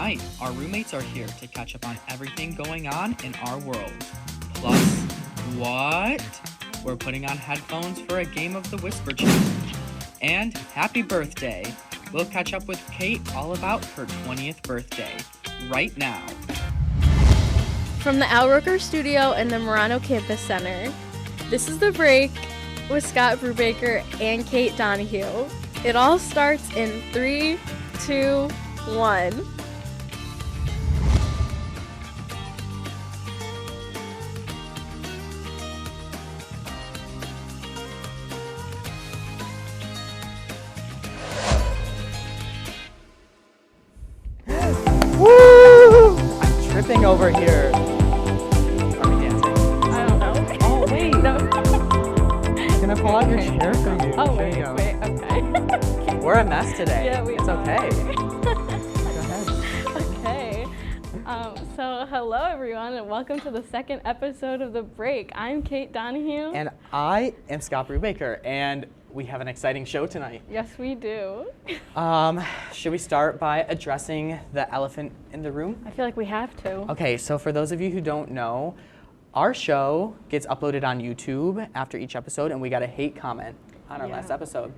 Tonight, our roommates are here to catch up on everything going on in our world. Plus, what? We're putting on headphones for a game of the Whisper Challenge. And happy birthday! We'll catch up with Kate all about her 20th birthday, right now. From the Al Roker Studio and the Murano Campus Center, this is The Break with Scott Brubaker and Kate Donahue. It all starts in 3, 2, 1. Woo! I'm tripping over here. Are we dancing? I don't know. Oh, wait. No. Can I pull out your chair for you? Oh, There you wait, go. okay. We're a mess today. Yeah, we It's are. okay. Go ahead. Okay. So hello everyone and welcome to the second episode of The Break. I'm Kate Donahue. And I am Scott Brubaker, and we have an exciting show tonight. Yes, we do. Should we start by addressing the elephant in the room? I feel like we have to. Okay, so for those of you who don't know, our show gets uploaded on YouTube after each episode, and we got a hate comment on our last episode.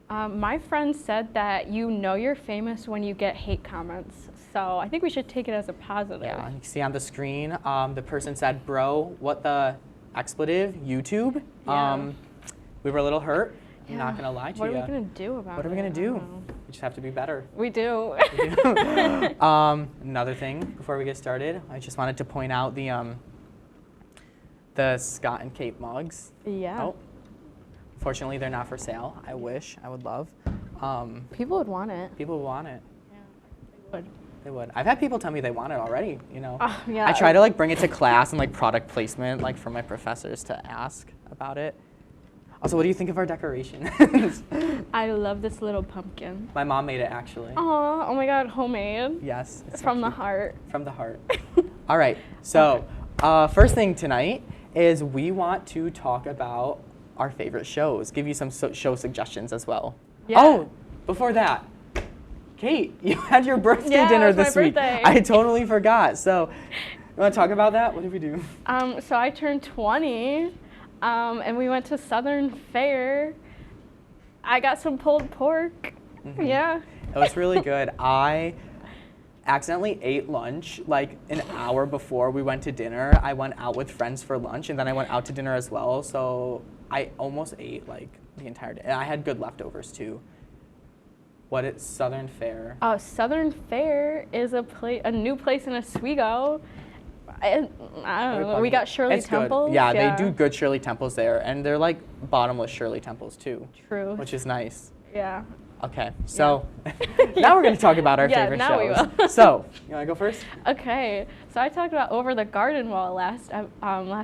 My friend said that you know you're famous when you get hate comments, so I think we should take it as a positive. Yeah, you can see on the screen, the person said, "Bro, what the expletive? YouTube?" Yeah. We were a little hurt. I'm Yeah. not gonna lie to you. What are we gonna do about it? What are we gonna I do? don't know. We just have to be better. We do. Another thing before we get started, I just wanted to point out the Scott and Kate mugs. Yeah. Oh, fortunately, they're not for sale. I wish. I would love. People would want it. People want it. Yeah, they would. They would. I've had people tell me they want it already. You know. Yeah. I try to like bring it to class and like product placement, like for my professors to ask about it. Also, what do you think of our decoration? I love this little pumpkin. My mom made it actually. Aw, oh my god, homemade. Yes. It's so From the cute. heart. From the heart. All right. So, first thing tonight is we want to talk about our favorite shows. Give you some show suggestions as well. Yeah. Oh, before that, Kate, you had your birthday Yeah, dinner it was this my week. birthday. I totally forgot. So, you want to talk about that? What did we do? So I turned 20, and we went to Southern Fare. I got some pulled pork. Mhm. Yeah. It was really good. I accidentally ate lunch like an hour before we went to dinner. I went out with friends for lunch, and then I went out to dinner as well. So I almost ate like the entire day. And I had good leftovers too. What is Southern Fare? Southern Fare is a new place in Oswego. I don't know. We got Shirley It's good. Temples. Yeah, they do good Shirley Temples there, and they're like bottomless Shirley Temples too, True. which is nice. Yeah. Okay, so now we're going to talk about our Yeah, favorite now we shows. will. So, you want to go first? Okay, so I talked about Over the Garden Wall last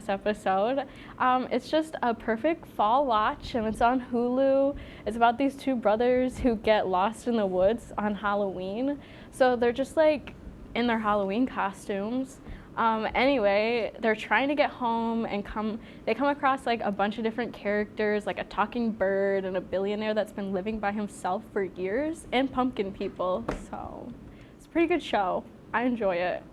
episode. It's just a perfect fall watch, and it's on Hulu. It's about these two brothers who get lost in the woods on Halloween. So they're just like in their Halloween costumes. Anyway, they're trying to get home and they come across like a bunch of different characters, like a talking bird and a billionaire that's been living by himself for years, and pumpkin people. So it's a pretty good show. I enjoy it.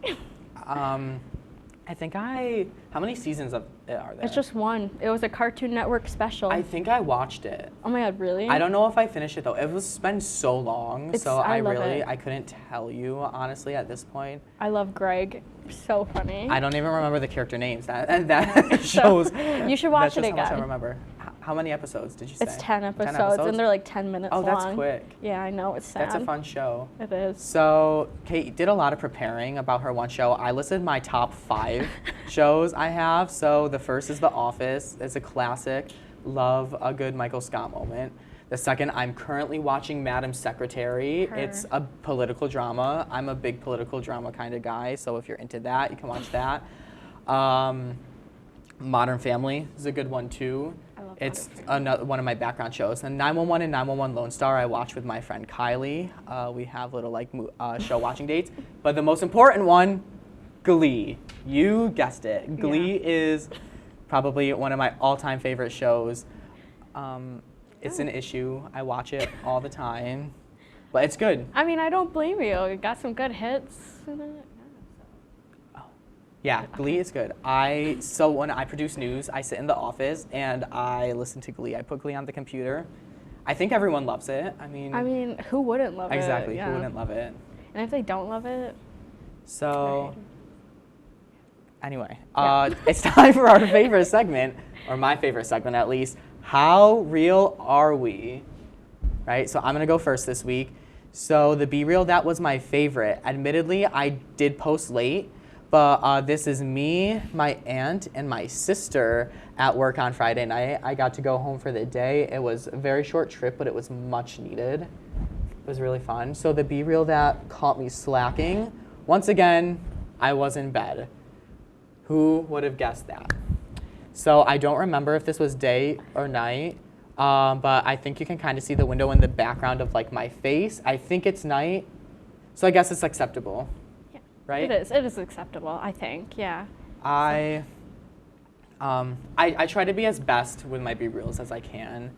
I think how many seasons of it are there? It's just one. It was a Cartoon Network special. I think I watched it. Oh my god, really? I don't know if I finished it though. It was been so long, so I love really it. I couldn't tell you honestly at this point. I love Greg. So funny. I don't even remember the character names. That shows. You should watch that's it just how much I again. remember. How many episodes did you say? It's 10 episodes, and they're like 10 minutes long. Oh, that's quick. Yeah, I know. It's sad. That's a fun show. It is. So, Kate did a lot of preparing about her one show. I listed my top 5 shows I have. So, the first is The Office. It's a classic. Love a good Michael Scott moment. The second, I'm currently watching Madam Secretary. Her. It's a political drama. I'm a big political drama kind of guy. So, if you're into that, you can watch that. Modern Family is a good one, too. I love It's Modern Family. another one of my background shows. And 911 and 911 Lone Star I watch with my friend Kylie. We have little like show watching dates. But the most important one, Glee. You guessed it. Glee is probably one of my all-time favorite shows. It's an issue. I watch it all the time. but it's good. I mean, I don't blame you. It got some good hits in it. Yeah, Glee is good. So when I produce news, I sit in the office and I listen to Glee. I put Glee on the computer. I think everyone loves it. I mean, who wouldn't love it? exactly. Yeah. Who wouldn't love it? And if they don't love it, So, anyway, Yeah. it's time for our favorite segment, or my favorite segment at least. How real are we? Right? So I'm gonna go first this week. So the Be Real, that was my favorite. Admittedly, I did post late, but this is me, my aunt, and my sister at work on Friday night. I got to go home for the day. It was a very short trip, but it was much needed. It was really fun. So the Be Real that caught me slacking, once again, I was in bed. Who would have guessed that? So I don't remember if this was day or night, but I think you can kind of see the window in the background of like my face. I think it's night, so I guess it's acceptable. yeah, Right? It is acceptable. I think. Yeah. I try to be as best with my Be Reals as I can.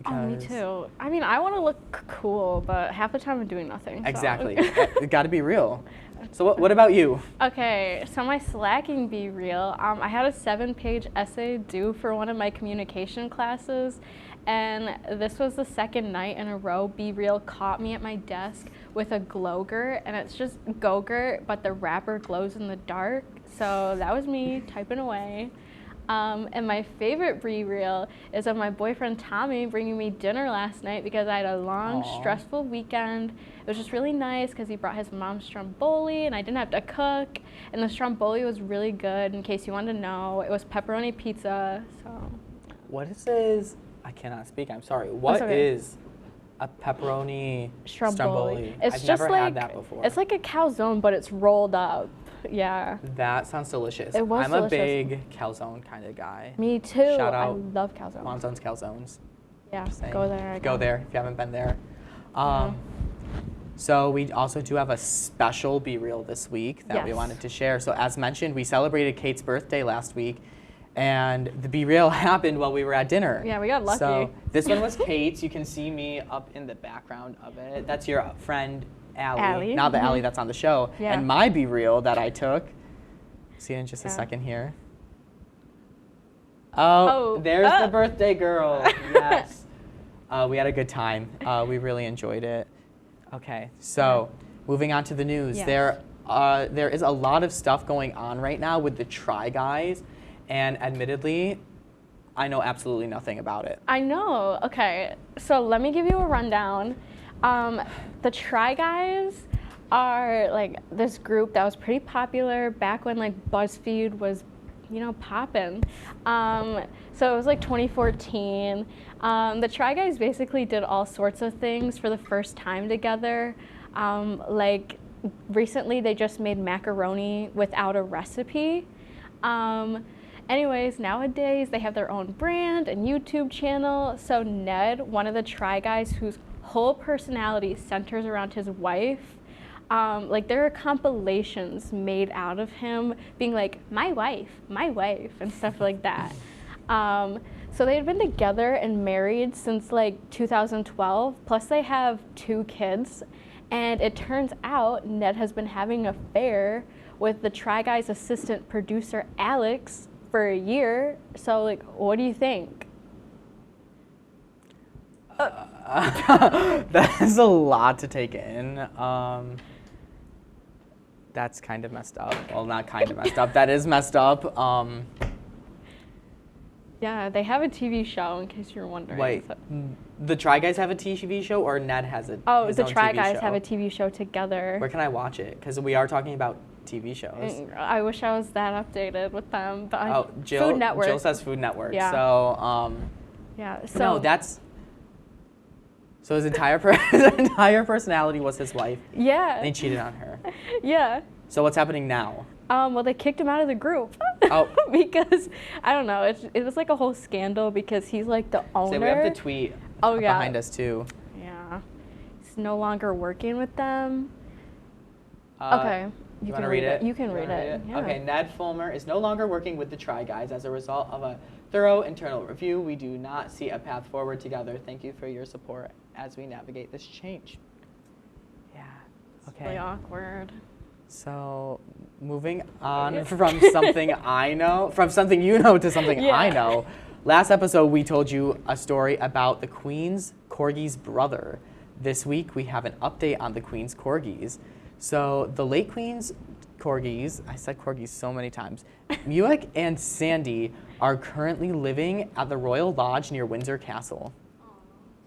Oh, me too. I mean, I want to look cool, but half the time I'm doing nothing. So. Exactly. It got to be real. So what about you? Okay, so my slacking Be Real, I had a 7-page essay due for one of my communication classes, and this was the second night in a row Be Real caught me at my desk with a Glowgurt, and it's just Go-Gurt, but the wrapper glows in the dark, so that was me typing away. And my favorite Be Real is of my boyfriend Tommy bringing me dinner last night because I had a long, stressful weekend. It was just really nice because he brought his mom's stromboli and I didn't have to cook. And the stromboli was really good, in case you wanted to know. It was pepperoni pizza, so. What is this? I cannot speak. I'm sorry. What is a pepperoni stromboli? It's I've just never like, had that before. It's like a calzone, but it's rolled up. Yeah. That sounds delicious. It was I'm delicious. a big calzone kind of guy. Me too. Shout I out love calzone. Monzone's Calzones. Yeah, Saying. go there. Go there if you haven't been there. So we also do have a special Be Real this week that we Yes. wanted to share. So as mentioned, we celebrated Kate's birthday last week, and the Be Real happened while we were at dinner. Yeah, we got lucky. So this one was Kate's. You can see me up in the background of it. That's your friend Allie. Not the Allie that's on the show. Yeah. And my Be Real that I took. See it in just a second here. Oh, there's the birthday girl. Yes. We had a good time. We really enjoyed it. Okay, so moving on to the news. Yes. There is a lot of stuff going on right now with the Try Guys, and admittedly, I know absolutely nothing about it. I know. Okay, so let me give you a rundown. The Try Guys are like this group that was pretty popular back when like BuzzFeed was, popping. So it was like 2014. The Try Guys basically did all sorts of things for the first time together. Like recently they just made macaroni without a recipe. Anyways, nowadays they have their own brand and YouTube channel. So Ned, one of the Try Guys whose whole personality centers around his wife, like there are compilations made out of him being like, my wife, and stuff like that. So they had been together and married since like 2012, plus they have 2 kids. And it turns out Ned has been having an affair with the Try Guys assistant producer, Alex, for a year. So like, what do you think? That's a lot to take in. That's kind of messed up. Well, not kind of messed up. That is messed up. Yeah, they have a TV show, in case you're wondering. Wait, So. the Try Guys have a TV show, or Ned has his The own Try TV Guys show? have a TV show together. Where can I watch it? Because we are talking about TV shows. I wish I was that updated with them. But Food Network. Jill says Food Network. Yeah. So, Yeah. So no, that's. So his entire his entire personality was his wife. Yeah. And he cheated on her. Yeah. So what's happening now? Well, they kicked him out of the group. Oh. Because I don't know. It was like a whole scandal because he's like the owner. So we have the tweet behind us too. Yeah. He's no longer working with them. Okay. You want to read it? You can read it. Yeah. Okay, Ned Fulmer is no longer working with the Try Guys as a result of a thorough internal review. We do not see a path forward together. Thank you for your support as we navigate this change. Yeah. It's really awkward. So moving on from something from something you know to something I know. Last episode, we told you a story about the Queen's Corgi's brother. This week, we have an update on the Queen's Corgis. So the late Queen's Corgis, I said Corgis so many times, Muick and Sandy are currently living at the Royal Lodge near Windsor Castle.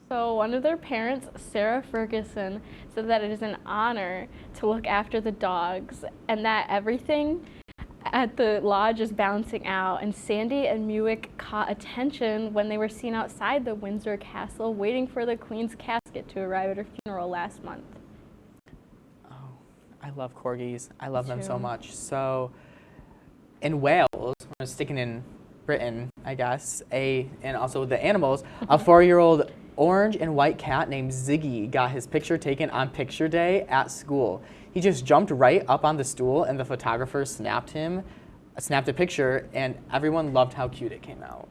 So one of their parents, Sarah Ferguson, said that it is an honor to look after the dogs and that everything at the lodge is balancing out. And Sandy and Muick caught attention when they were seen outside the Windsor Castle waiting for the Queen's casket to arrive at her funeral last month. Oh, I love Corgis. I love them so much. So in Wales, we're sticking in Britain, I guess, and also the animals, a 4-year-old orange and white cat named Ziggy got his picture taken on picture day at school. He just jumped right up on the stool and the photographer snapped a picture, and everyone loved how cute it came out.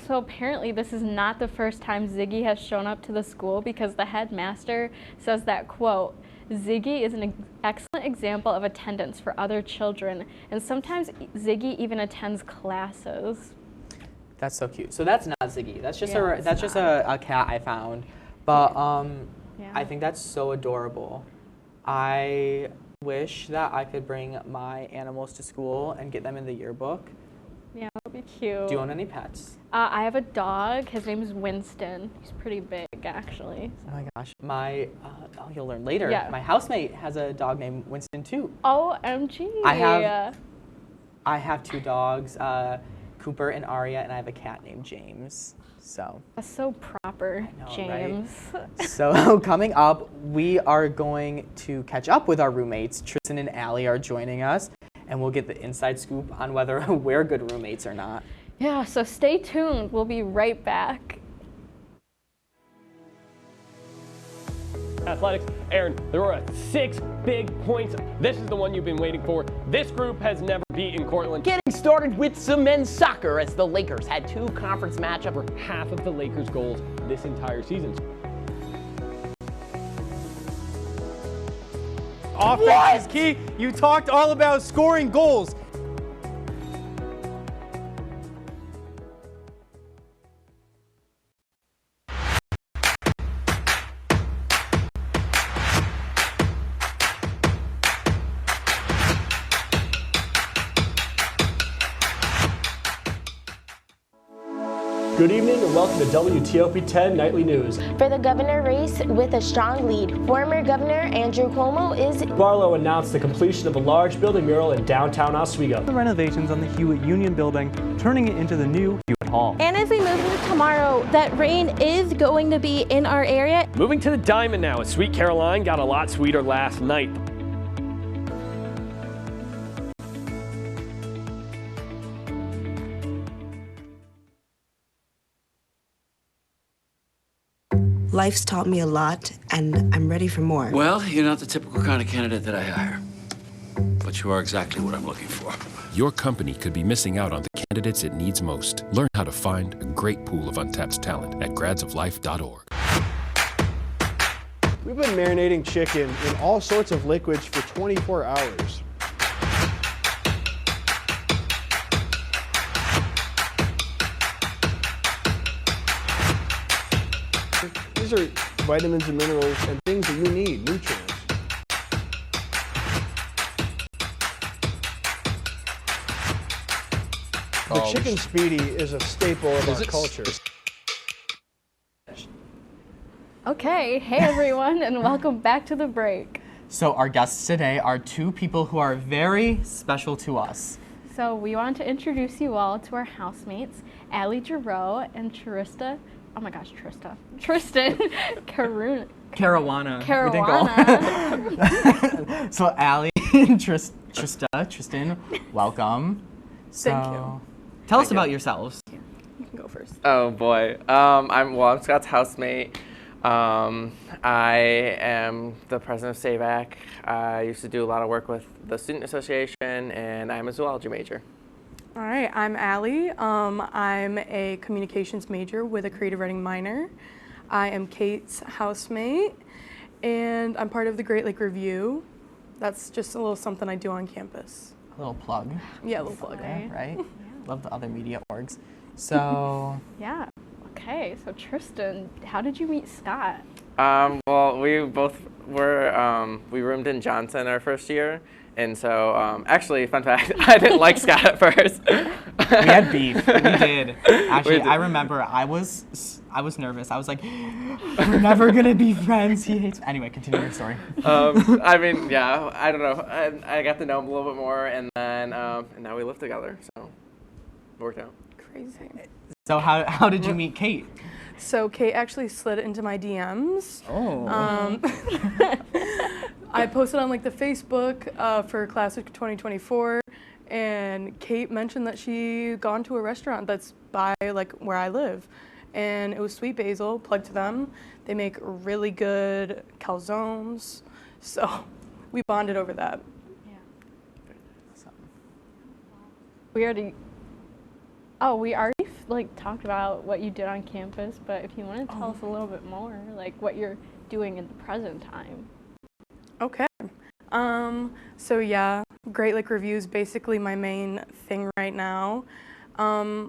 So apparently this is not the first time Ziggy has shown up to the school, because the headmaster says that, quote, Ziggy is an excellent example of attendance for other children, and sometimes Ziggy even attends classes. That's so cute. So that's not Ziggy. That's just a cat I found. But I think that's so adorable. I wish that I could bring my animals to school and get them in the yearbook. Yeah, that would be cute. Do you own any pets? I have a dog. His name is Winston. He's pretty big, actually. Oh my gosh. You'll learn later. Yeah. My housemate has a dog named Winston too. OMG. I have 2 dogs, Cooper and Aria, and I have a cat named James. So that's so proper, I know, James. Right? So coming up, we are going to catch up with our roommates. Tristan and Allie are joining us, and we'll get the inside scoop on whether we're good roommates or not. Yeah, so stay tuned. We'll be right back. Athletics. Aaron, there were 6 big points. This is the one you've been waiting for. This group has never beaten Cortland. Getting started with some men's soccer as the Lakers had 2 conference matchups For half of the Lakers' goals this entire season. Offense is key. You talked all about scoring goals. Good evening and welcome to WTOP 10 Nightly News. For the governor race with a strong lead, former Governor Andrew Cuomo is... Barlow announced the completion of a large building mural in downtown Oswego. The renovations on the Hewitt Union building, turning it into the new Hewitt Hall. And as we move into tomorrow, that rain is going to be in our area. Moving to the Diamond now, as Sweet Caroline got a lot sweeter last night. Life's taught me a lot, and I'm ready for more. Well, you're not the typical kind of candidate that I hire. But you are exactly what I'm looking for. Your company could be missing out on the candidates it needs most. Learn how to find a great pool of untapped talent at gradsoflife.org. We've been marinating chicken in all sorts of liquids for 24 hours. These are vitamins and minerals and things that you need, nutrients. The chicken speedy is a staple of our culture. Okay, hey everyone, and welcome back to the break. So our guests today are 2 people who are very special to us. So we want to introduce you all to our housemates, Allie Giroux and Tristan Caruana. Caruana. So Allie and Tristan, welcome. Thank you. Tell us about yourselves. You can go first. Oh boy. I'm Scott's housemate. I am the president of SAVAC. I used to do a lot of work with the Student Association, and I'm a zoology major. All right, I'm Allie. I'm a communications major with a creative writing minor. I am Kate's housemate, and I'm part of the Great Lake Review. That's just a little something I do on campus. A little plug. Yeah, a little plug. Right? Love the other media orgs. So. Yeah. Okay, so Tristan, how did you meet Scott? Well, we both were, we roomed in Johnson our first year. And so, actually, fun fact, I didn't like Scott at first. We had beef. We did. Actually, I remember I was nervous. I was like, we're never going to be friends. He hates me. Anyway, continue your story. I mean, yeah, I don't know. I got to know him a little bit more, and then and now we live together, so it worked out. Crazy. So how did you meet Kate? So Kate actually slid into my DMs. Oh. I posted on like the Facebook for class of 2024, and Kate mentioned that she gone to a restaurant that's by like where I live, and it was Sweet Basil. Plug to them. They make really good calzones, so we bonded over that. Yeah. We already like talked about what you did on campus, but if you want to tell us a little bit more, like what you're doing in the present time. Okay. So yeah, Great Lake Review is basically my main thing right now. I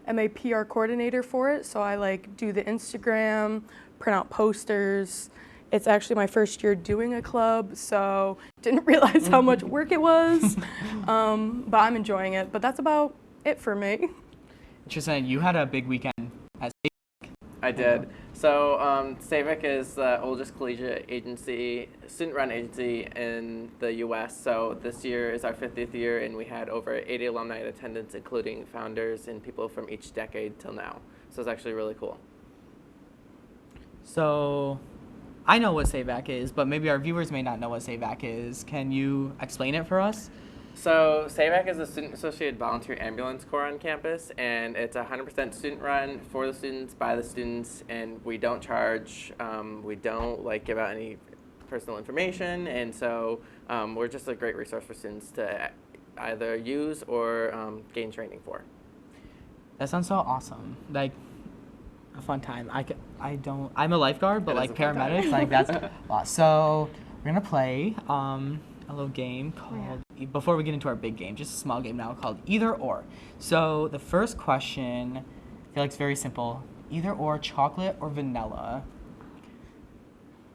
am a PR coordinator for it, so I like do the Instagram, print out posters. It's actually my first year doing a club, so didn't realize how much work it was, but I'm enjoying it. But that's about it for me. Tristan, you had a big weekend at SAVAC. I did. So SAVAC is the oldest collegiate agency, student-run agency in the U.S. So this year is our 50th year, and we had over 80 alumni in attendance, including founders and people from each decade till now. So it's actually really cool. So I know what SAVAC is, but maybe our viewers may not know what SAVAC is. Can you explain it for us? So SAVAC is a student-associated volunteer ambulance corps on campus, and it's 100% student-run for the students, by the students, and we don't charge. We don't give out any personal information, and so we're just a great resource for students to either use or gain training for. That sounds so awesome. Like a fun time. I'm a lifeguard, but like paramedics, like that's a lot. So we're gonna play a little game called, before we get into our big game, just a small game now called Either Or. So the first question, I feel like it's very simple. Either or, chocolate or vanilla?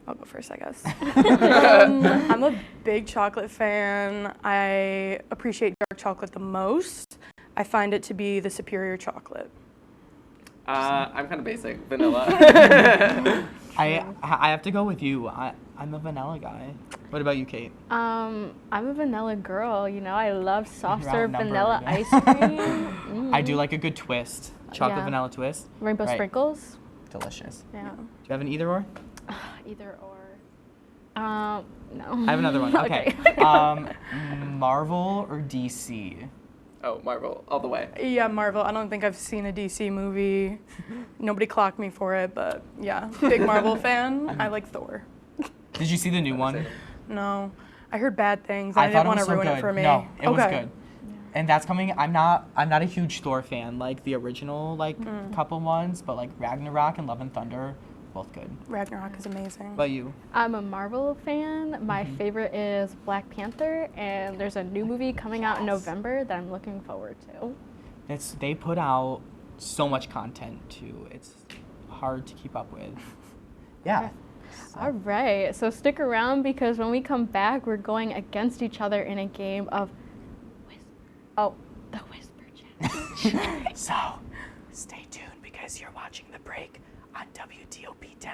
I'll go first, I guess. I'm a big chocolate fan. I appreciate dark chocolate the most. I find it to be the superior chocolate. I'm kind of basic, vanilla. I have to go with you. I'm a vanilla guy. What about you, Kate? I'm a vanilla girl. You know, I love soft You're serve outnumbered, vanilla yeah. ice cream. I do like a good twist. Chocolate Yeah. vanilla twist. Rainbow Right. sprinkles. Delicious. Yeah. Do you have an either or? Either or. No. I have another one. Okay. Marvel or DC? Oh, Marvel, all the way. Yeah, Marvel. I don't think I've seen a DC movie. Nobody clocked me for it, but yeah, big Marvel fan. I like Thor. Did you see the new one? No, I heard bad things. I I thought didn't want it to was so ruin good. it for me. No, it was Okay. good. And that's coming. I'm not a huge Thor fan, like the original couple ones, but like Ragnarok and Love and Thunder, both good. Ragnarok is amazing. What about you? I'm a Marvel fan. My favorite is Black Panther, and there's a new movie coming out in November that I'm looking forward to. They put out so much content too. It's hard to keep up with. Yeah. All right, so stick around because when we come back, we're going against each other in a game of the Whisper Challenge. So, stay tuned because you're watching The Break on WTOP 10.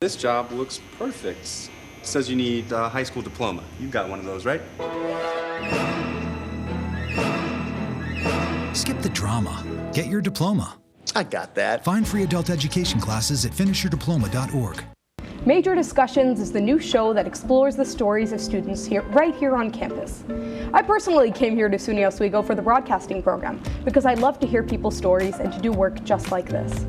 This job looks perfect. It says you need a high school diploma. You've got one of those, right? Skip the drama. Get your diploma. I got that. Find free adult education classes at finishyourdiploma.org. Major Discussions is the new show that explores the stories of students right here on campus. I personally came here to SUNY Oswego for the broadcasting program because I love to hear people's stories and to do work just like this.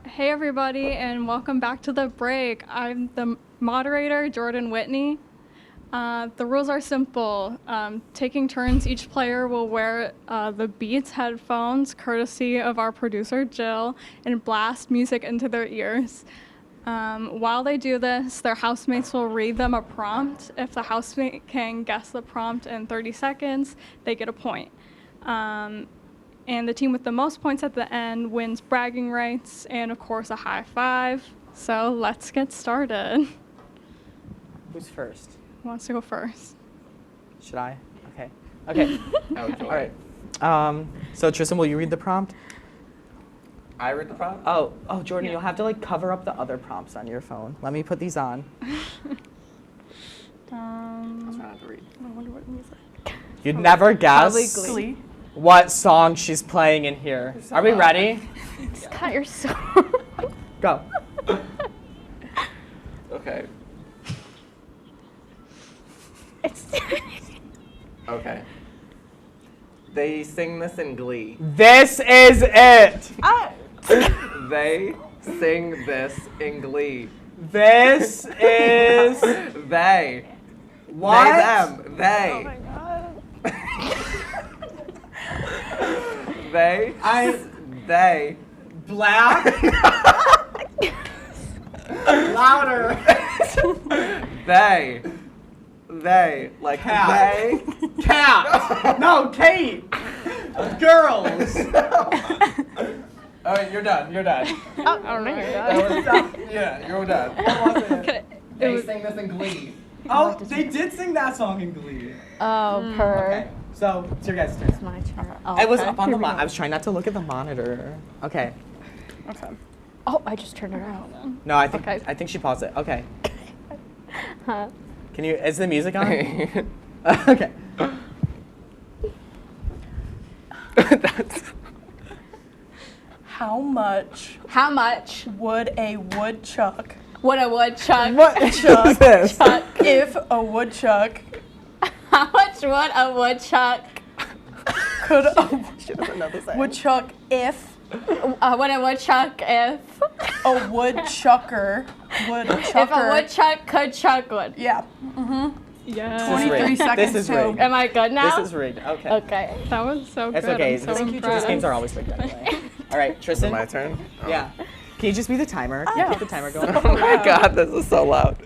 Hey everybody, and welcome back to The Break. I'm the moderator, Jordan Whitney. The rules are simple. Taking turns, each player will wear the Beats headphones, courtesy of our producer, Jill, and blast music into their ears. While they do this, their housemates will read them a prompt. If the housemate can guess the prompt in 30 seconds, they get a point. And the team with the most points at the end wins bragging rights and, of course, a high five. So let's get started. Who's first? Who wants to go first? Should I? Okay. Okay. All right. So Tristan, will you read the prompt? I read the prompt? Oh, Jordan, you'll have to like cover up the other prompts on your phone. Let me put these on. That's not have to read. I wonder what music. You'd never guess Glee. what song she's playing in here. Are we ready? Scott, you're so... Go. Okay. Okay. They sing this in Glee. This is it. They sing this in Glee. This is They. what? They, them. They. Oh my god. They. Black. Louder. They. Like Cat. they. Cat. No, Kate. Girls. All right, you're done. Oh, no, you're done. Yeah, you're done. They sing this in Glee. Oh, they did sing that song in Glee. Oh, per. Okay, so it's your guys' turn. It's my turn. Oh, I was okay. up on the I was trying not to look at the monitor. Okay. Okay. Oh, I just turned it out. No, I think Okay. I think she paused it. Okay. Huh. Can you? Is the music on? Okay. How much would a woodchuck What a woodchuck. Who's this? if a woodchuck How much would a woodchuck? could a woodchuck if What a woodchuck if? a woodchucker If a woodchuck could chuck wood. Yeah. Yeah. 23 seconds This is to- rigged. Am I good now? This is rigged. Okay. Okay. That was so It's good. okay. I'm so These impressed. games are always rigged anyway. All right, Is it Tristan. my turn? Oh. Yeah. Can you just be the timer? Can you keep the timer going? Oh my god, this is so loud.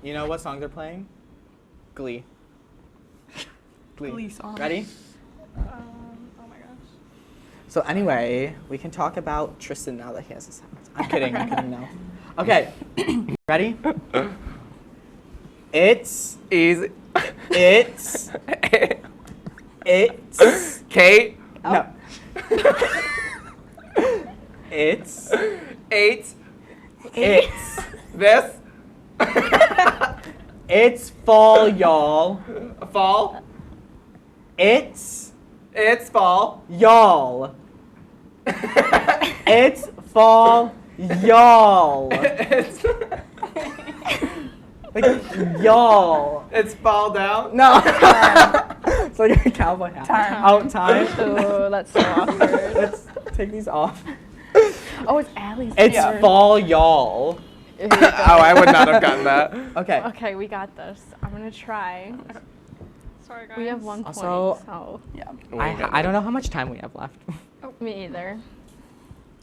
You know what song they're playing? Glee. Glee song. Ready? Oh my gosh. So anyway, we can talk about Tristan now that he has his hands. I'm kidding no. Okay, ready? It's easy. It's Kate. No. It's It's this. It's fall, y'all. Fall. It's fall. y'all. It's fall, y'all. Like, y'all. It's fall down? No. It's like a cowboy hat. Out time. Ooh, that's so awkward. Let's take these off. Oh, it's Allie's It's turn. fall, y'all. Oh, I would not have gotten that. Okay. Okay, we got this. I'm gonna try. Sorry, guys. We have 1 point, Also, so Yeah. I don't know how much time we have left. me either.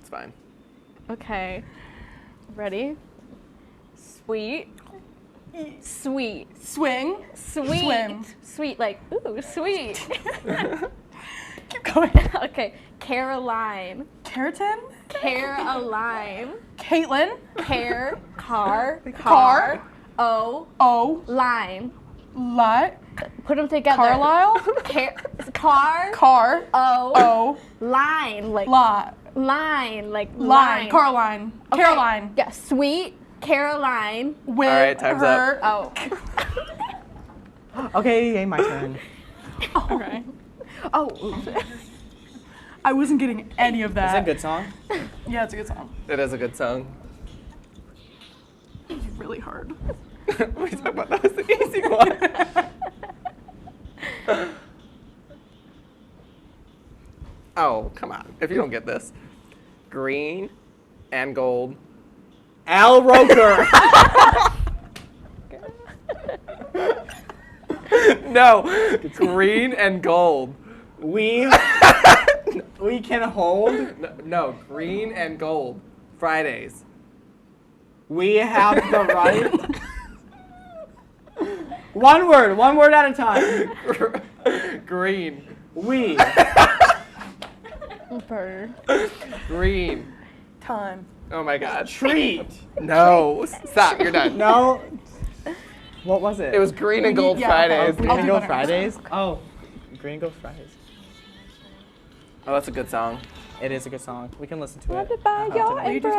It's fine. Okay, ready? Sweet. Sweet. Swing. Sweet. Swim. Sweet, like, ooh, sweet. Keep going. Okay, Caroline. Keratin. Caroline. Caitlin. Car. O. Line. Lot. Put them together. Carlisle. Car. O. Line. Like. Lot. Line. Like. Line. Caroline. Okay. Caroline. Yeah, sweet Caroline. With All right, time's her. up. Oh. Okay, my turn. Okay. Oh. I wasn't getting any of that. Is that a good song? Yeah, it's a good song. It is a good song. It's really hard. What are you talking about? That was the easy one. Oh, come on. If you don't get this. Green and gold. Al Roker. No, green and gold. We can hold. No, green and gold. Fridays. We have the right. One word at a time. Green. We. Bird. Green. Time. Oh my God. Treat. No. Stop. You're done. No. What was it? It was green and gold Yeah, Fridays. Green I'll and do Gold better. Fridays. Oh, Green and Gold Fridays. Oh, that's a good song. It is a good song. We can listen to Love it. it by your tonight. embrace.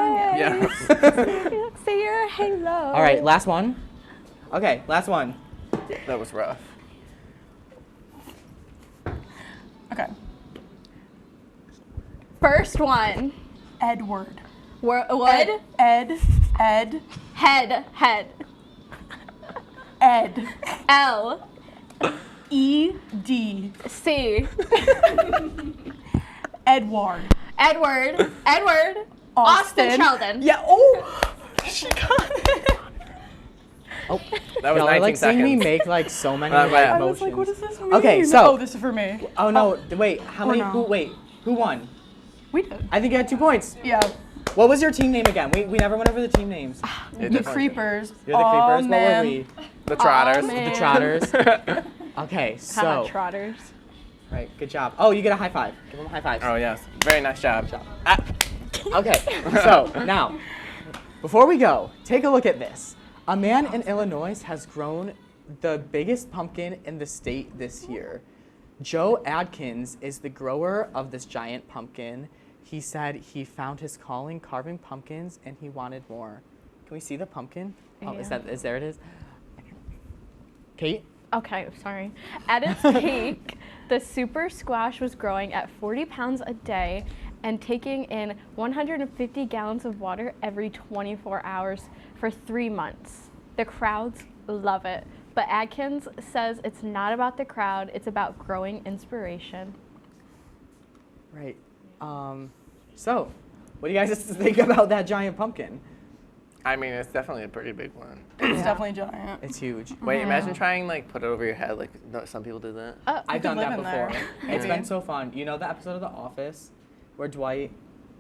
Yeah. See your halo. All right, last one. Okay, last one. That was rough. Okay. First one. Edward. What? Ed. Head. Ed. L. E-D. C. Edward. Austin Sheldon. Yeah. Oh. She got it. Oh, That was y'all are 19 like seeing me seconds. make like so many Not bad. I motions. was like, what does this mean? Okay, so- Oh, this is for me. Oh no! Wait, how Or many? no. Who won? We did. I think you had 2 points. Yeah. What was your team name again? We never went over the team names. The Creepers. You're the Aw, Creepers. What man. were we? The Trotters. man. The Trotters. Okay, Haha, so trotters. right, good job. Oh, you get a high five. Give them a high five. Oh, yes. Very nice job. Okay, so now, before we go, take a look at this. A man in Illinois has grown the biggest pumpkin in the state this year. Joe Adkins is the grower of this giant pumpkin. He said he found his calling carving pumpkins and he wanted more. Can we see the pumpkin? Oh, Yeah. there it is? Kate? Okay, sorry. At its peak, the super squash was growing at 40 pounds a day and taking in 150 gallons of water every 24 hours for 3 months. The crowds love it, but Adkins says it's not about the crowd, it's about growing inspiration. Right. So, what do you guys think about that giant pumpkin? I mean, it's definitely a pretty big one. It's definitely giant. It's huge. Wait, imagine trying like put it over your head. Like some people do that. I've done live that in before. there. It's Maybe. been so fun. You know the episode of The Office where Dwight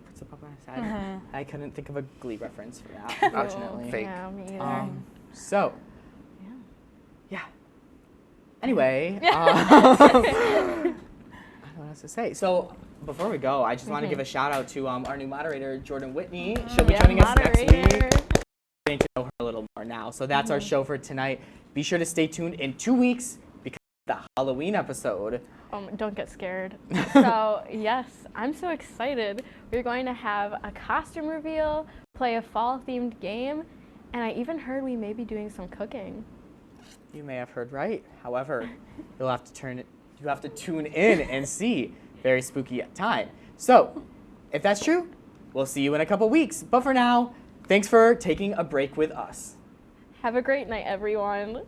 puts a pup on his head? I couldn't think of a Glee reference for that, unfortunately. Fake. Yeah, me either. So, yeah. Anyway, Yeah. I don't know what else to say. So, before we go, I just want to give a shout out to our new moderator, Jordan Whitney. She'll be joining us next week. Getting to know her a little more now. So that's our show for tonight. Be sure to stay tuned in 2 weeks because of the Halloween episode. Don't get scared. So, yes, I'm so excited. We're going to have a costume reveal, play a fall-themed game, and I even heard we may be doing some cooking. You may have heard right. However, you have to tune in and see. Very spooky time. So, if that's true, we'll see you in a couple weeks. But for now, thanks for taking a break with us. Have a great night, everyone.